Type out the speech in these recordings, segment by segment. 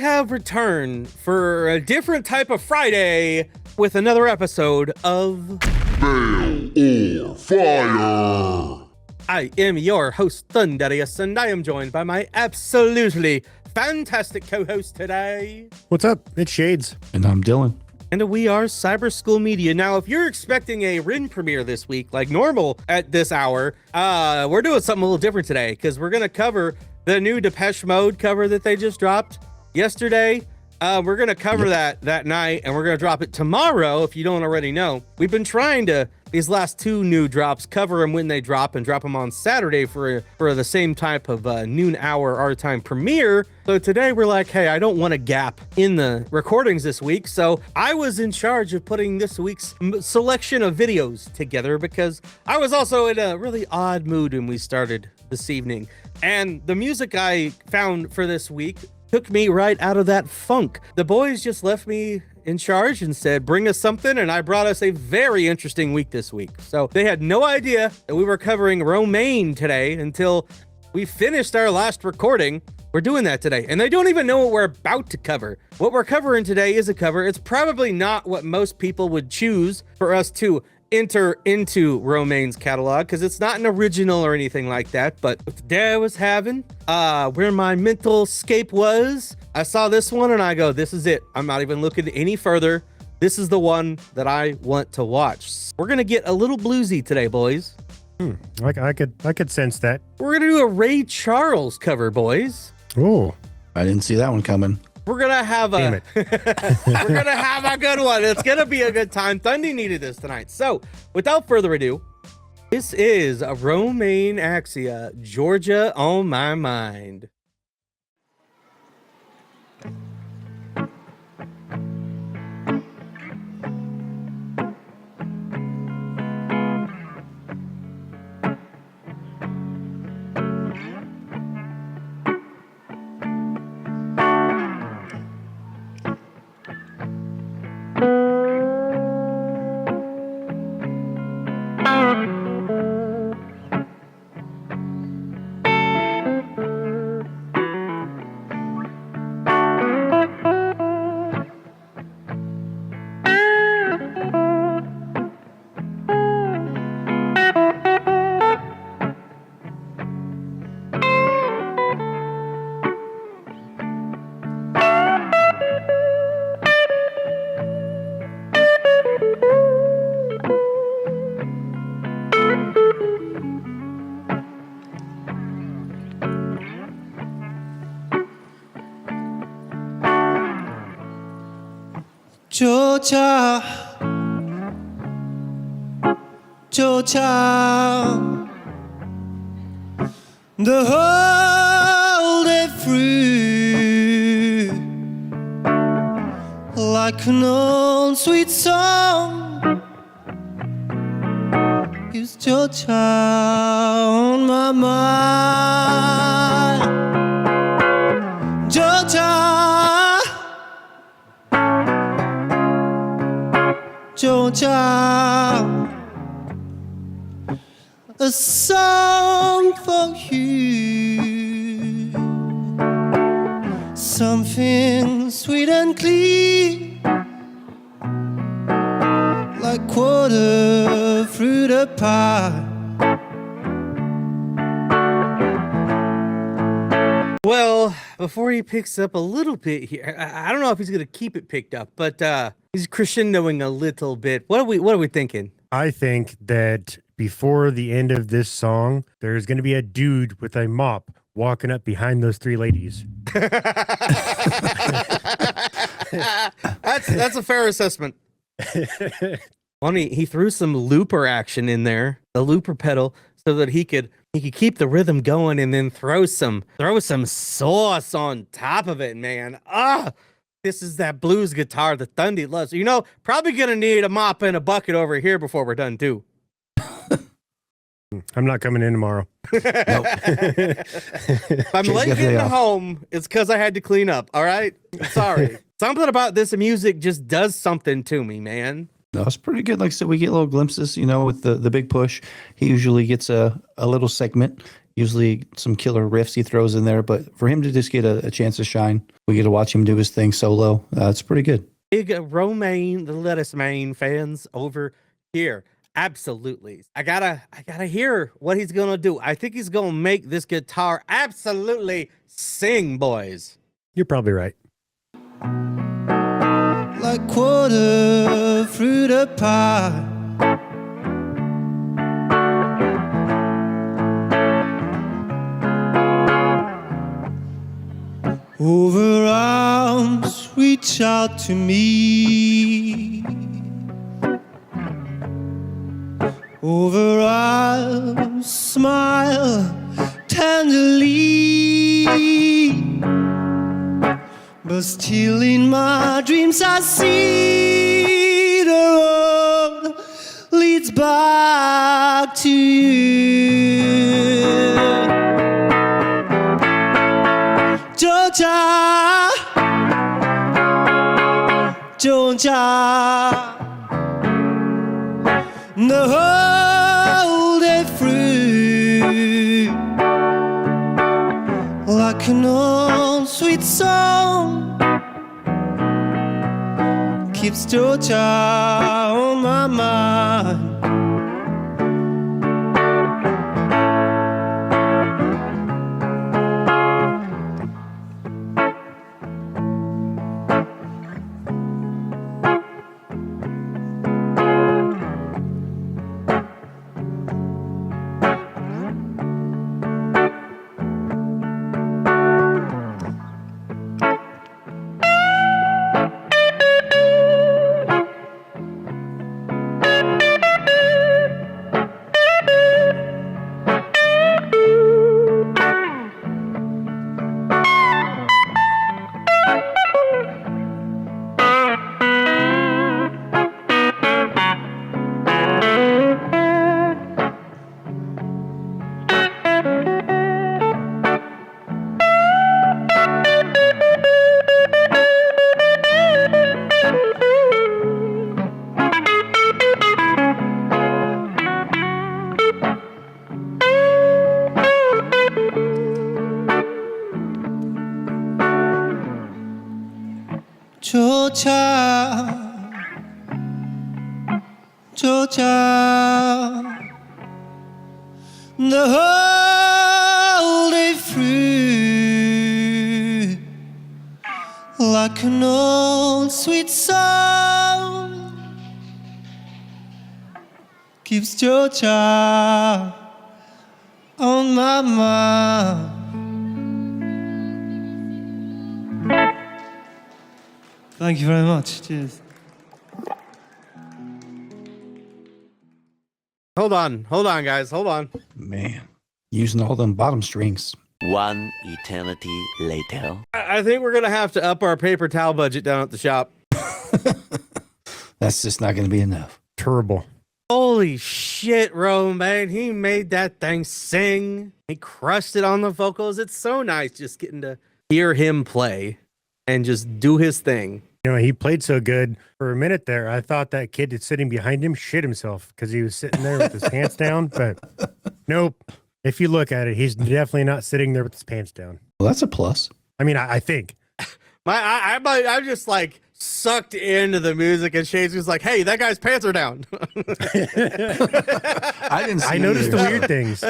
have returned for a different type of Friday with another episode of Bale or Fire. I am your host, Thundy, and I am joined by my absolutely fantastic co-host today. What's up? It's Shades. And I'm Dillon. And we are Cyber School Media. Now, if you're expecting a RIN premiere this week, like normal at this hour, we're doing something a little different today because we're going to cover the new Depeche Mode cover that they just dropped yesterday. We're going to cover that night, and we're going to drop it tomorrow, if you don't already know. We've been trying to, these last two new drops, cover them when they drop and drop them on Saturday for the same type of noon hour our time premiere. So today we're like, hey, I don't want a gap in the recordings this week. So I was in charge of putting this week's selection of videos together because I was also in a really odd mood when we started this evening. And the music I found for this week took me right out of that funk. The boys just left me in charge and said, bring us something, and I brought us a very interesting week this week. So they had no idea that we were covering Romain today until we finished our last recording. We're doing that today, and they don't even know what we're about to cover. What we're covering today is a cover. It's probably not what most people would choose for us to enter into Romain's catalog because it's not an original or anything like that. But with the day I was having, where my mental escape was, I saw this one and I go, this is it. I'm not even looking any further. This is the one that I want to watch. We're gonna get a little bluesy today, boys. I could sense that. We're gonna do a Ray Charles cover, boys. Oh, I didn't see that one coming. We're gonna have damn it. we're gonna have a good one. It's gonna be a good time. Thundy needed this tonight. So, without further ado, this is a Romain Axisa, Georgia on My Mind. Georgia, Georgia, the whole day through, like an old sweet song, is Georgia on my mind, Georgia. Georgia, a song for you, something sweet and clean, like water through the pie. Well, before he picks up a little bit here, I don't know if he's gonna keep it picked up, but he's crescendoing a little bit. What are we thinking? I think that before the end of this song, there's going to be a dude with a mop walking up behind those three ladies. That's a fair assessment. Well, he threw some looper action in there, the looper pedal, so that he could keep the rhythm going and then throw some sauce on top of it, man. This is that blues guitar that Thundy loves. You know, probably gonna need a mop and a bucket over here before we're done too. I'm not coming in tomorrow. If I'm late getting home, it's because I had to clean up. All right, sorry. Something about this music just does something to me, man. No, it's pretty good. Like I said, we get little glimpses, you know, with the big push. He usually gets a little segment Usually some killer riffs he throws in there, but for him to just get a chance to shine, we get to watch him do his thing solo. It's pretty good. Big Romain the Lettuce Man fans over here. Absolutely. I gotta hear what he's gonna do. I think he's gonna make this guitar absolutely sing, boys. You're probably right. like quarter fruit pie. Over arms reach out to me. Over arms smile tenderly. But still in my dreams I see the road leads back to you. Georgia, Georgia, the whole day through, like an old sweet song, keeps Georgia on my mind. Georgia, Georgia, the whole day through, like an old sweet song, keeps Georgia on my mind. Thank you very much. Cheers. Hold on, guys. Hold on. Man, using all them bottom strings. One eternity later. I think we're going to have to up our paper towel budget down at the shop. That's just not going to be enough. Terrible. Holy shit, Romain. He made that thing sing. He crushed it on the vocals. It's so nice just getting to hear him play and just do his thing. You know, he played so good for a minute there. I thought that kid that's sitting behind him shit himself because he was sitting there with his pants down. But nope. If you look at it, he's definitely not sitting there with his pants down. Well, that's a plus. I mean, I think. I'm just like sucked into the music, and Shane's just like, "Hey, that guy's pants are down." I didn't. I noticed the weird things.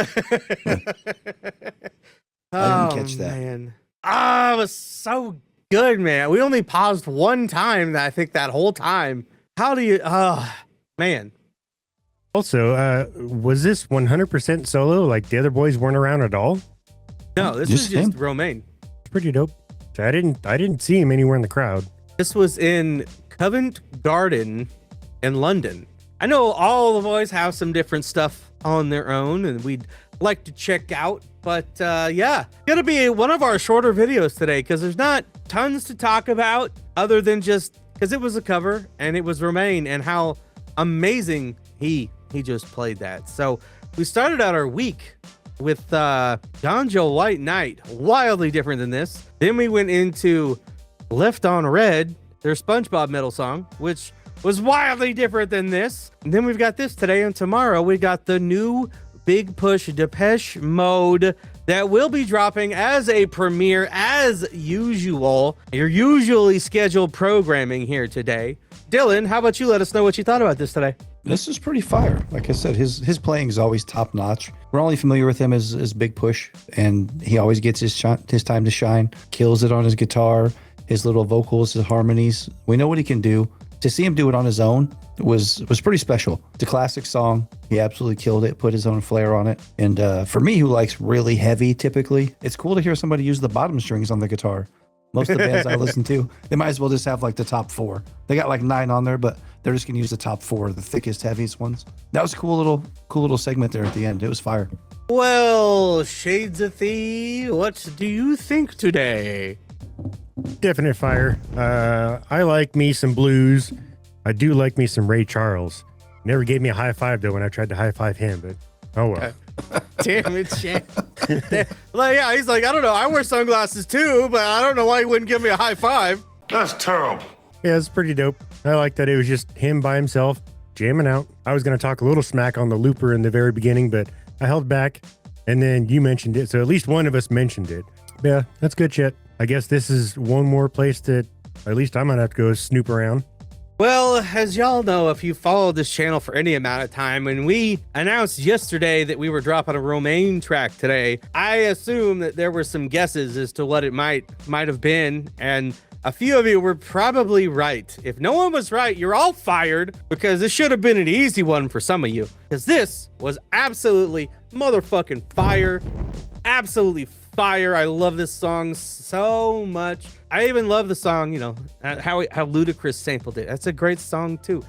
I didn't catch that. Man. It was so good, man. We only paused one time, I think, that whole time. How do you? Man. Also, was this 100% solo? Like the other boys weren't around at all? No, this Just was just him? Romain. It's pretty dope. So I didn't see him anywhere in the crowd. This was in Covent Garden in London. I know all the boys have some different stuff on their own, and we'd like to check out. But yeah, gonna be one of our shorter videos today because there's not tons to talk about other than just because it was a cover and it was Romain and how amazing he just played that. So we started out our week with Ganja White Knight, wildly different than this. Then we went into Left on Red, their SpongeBob metal song, which was wildly different than this. And then we've got this today, and tomorrow we got the new Big Push Depeche Mode that will be dropping as a premiere as usual. Your usually scheduled programming here today. Dillon, how about you let us know what you thought about this today? This is pretty fire. Like I said, his playing is always top notch. We're only familiar with him as Big Push, and he always gets his time to shine. Kills it on his guitar, his little vocals, his harmonies. We know what he can do. To see him do it on his own was pretty special. It's a classic song. He absolutely killed it, put his own flair on it. And for me, who likes really heavy typically, it's cool to hear somebody use the bottom strings on the guitar. Most of the bands I listen to, they might as well just have like the top 4. They got like 9 on there, but they're just gonna use the top 4, the thickest, heaviest ones. That was a cool little segment there at the end. It was fire. Well, Shades of Thee, what do you think today? Definite fire. I like me some blues. I do like me some Ray Charles. Never gave me a high five though when I tried to high five him, but oh well. Damn it, Shane. Like, yeah, he's like, I don't know. I wear sunglasses too, but I don't know why he wouldn't give me a high five. That's terrible. Yeah, it's pretty dope. I like that it was just him by himself jamming out. I was going to talk a little smack on the looper in the very beginning, but I held back. And then you mentioned it, so at least one of us mentioned it. Yeah, that's good shit. I guess this is one more place that at least I'm going to have to go snoop around. Well, as y'all know, if you followed this channel for any amount of time, when we announced yesterday that we were dropping a Romain track today, I assume that there were some guesses as to what it might have been, and a few of you were probably right. If no one was right, you're all fired, because this should have been an easy one for some of you, because this was absolutely motherfucking fire. Absolutely fire. I love this song so much. I even love the song, you know, how Ludacris sampled it. That's a great song too.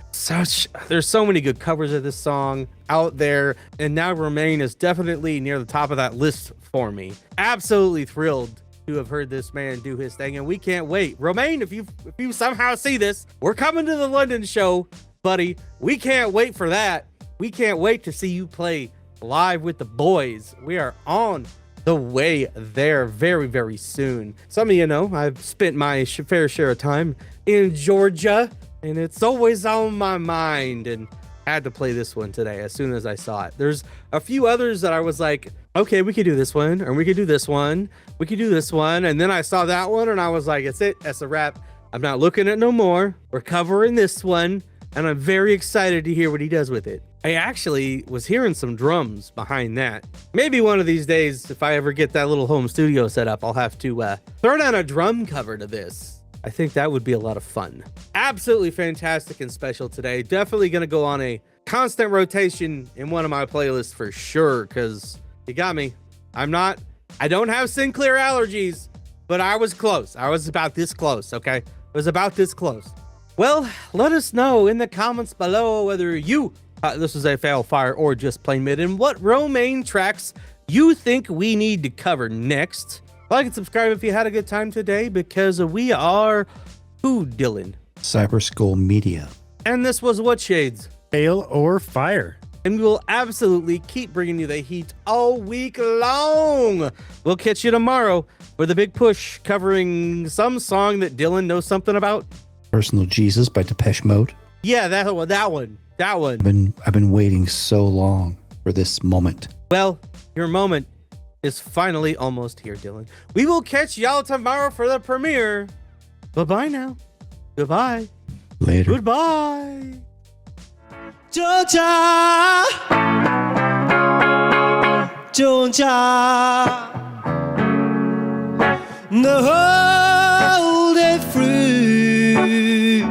There's so many good covers of this song out there, and now Romain is definitely near the top of that list for me. Absolutely thrilled to have heard this man do his thing, and we can't wait. Romain, if you somehow see this, we're coming to the London show, buddy. We can't wait for that. We can't wait to see you play live with the boys. We are on the way there very, very soon. Some of you know I've spent my fair share of time in Georgia, and it's always on my mind, and I had to play this one today as soon as I saw it. There's a few others that I was like, okay, we could do this one, or we could do this one, we could do this one, and then I saw that one, and I was like, it's it, that's a wrap. I'm not looking at no more. We're covering this one, and I'm very excited to hear what he does with it. I actually was hearing some drums behind that. Maybe one of these days, if I ever get that little home studio set up, I'll have to throw down a drum cover to this. I think that would be a lot of fun. Absolutely fantastic and special today. Definitely going to go on a constant rotation in one of my playlists for sure, because you got me. I don't have Sinclair allergies, but I was close. I was about this close, okay? It was about this close. Well, let us know in the comments below whether you this was a fail, fire, or just plain mid, and what Romain tracks you think we need to cover next. Like and subscribe if you had a good time today, because we are who, Dillon? Cyber Skull Media. And this was What Shades? Fail or fire. And we will absolutely keep bringing you the heat all week long. We'll catch you tomorrow for the Big Push, covering some song that Dillon knows something about. Personal Jesus by Depeche Mode. Yeah, that one. I've been waiting so long for this moment. Well, your moment is finally almost here, Dillon. We will catch y'all tomorrow for the premiere. Bye-bye now. Goodbye. Later. Goodbye. Georgia, Georgia, no hold it free.